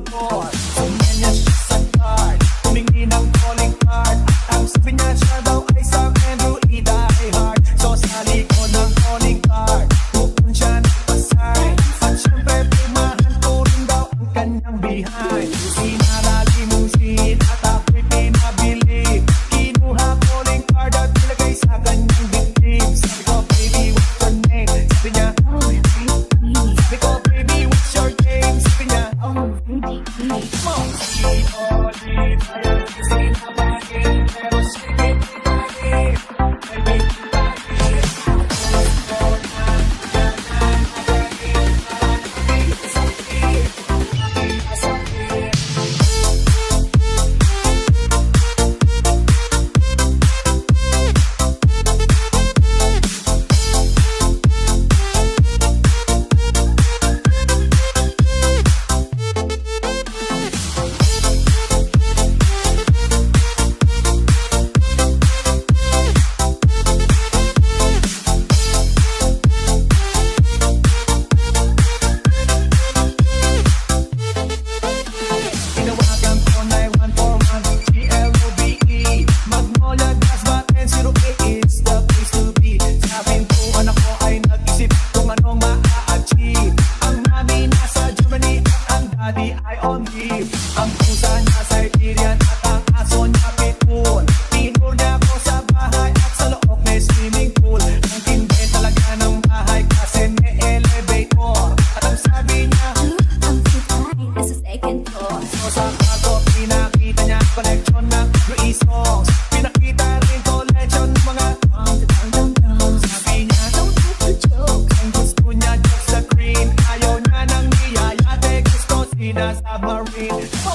doktor. Sumenya siya sa card, humingi ng calling card. Ang sabi niya siya daw ay Sam Andrew die hard. So sa likod ng calling card, bukon siya ng pasay. At syempre pumahan ko rin daw ang kanyang behind. Sinara limousine at ako'y pinabili. Kinuha calling card at nilagay sa kanyang dibdib. Sabi ko, baby, what's your name? Sabi niya, oh, sabi ko, baby, what's your game? Sabi niya, oh, baby, pero sige, ang pusa niya Siberian at ang aso niya pitbull. Tinur niya ako sa bahay at sa loob may swimming pool. Ang tindi talaga ng bahay kasi may elevator. At ang sabi niya, ang fly nasa second floor. so sa kwarto pinakita niya collection ng Louis songs. Pinakita rin collection ng mga sabi niya, Don't take the joke. ang gusto niya just sa green. Ayaw niya ng niyayate, gusto Sinabmarine.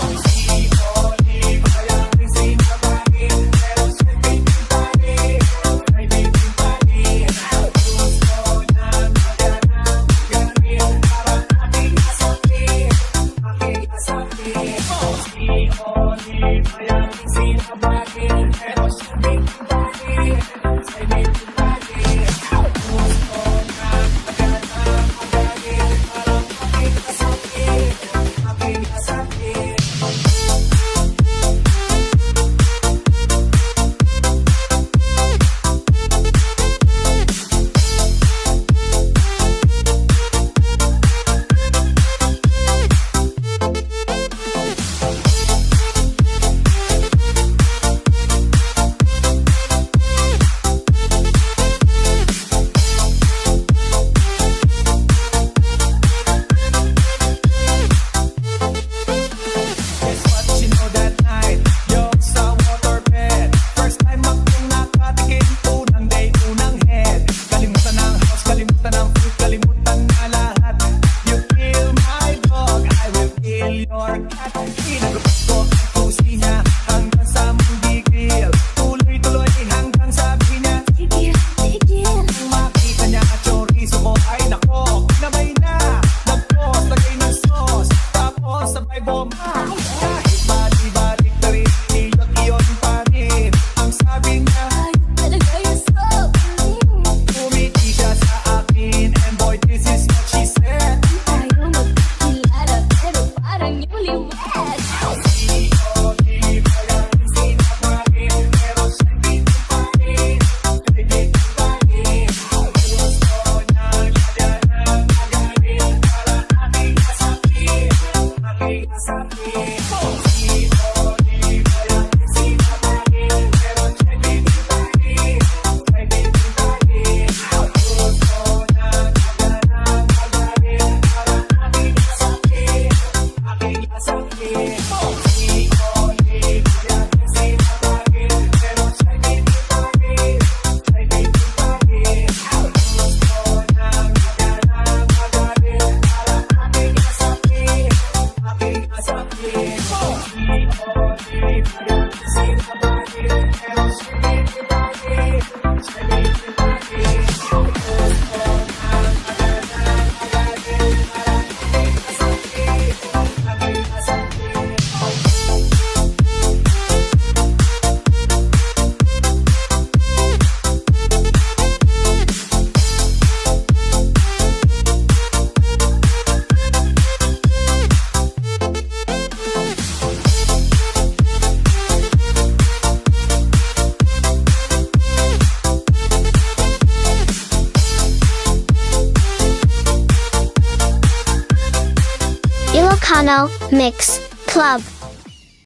Chicano Mix Club.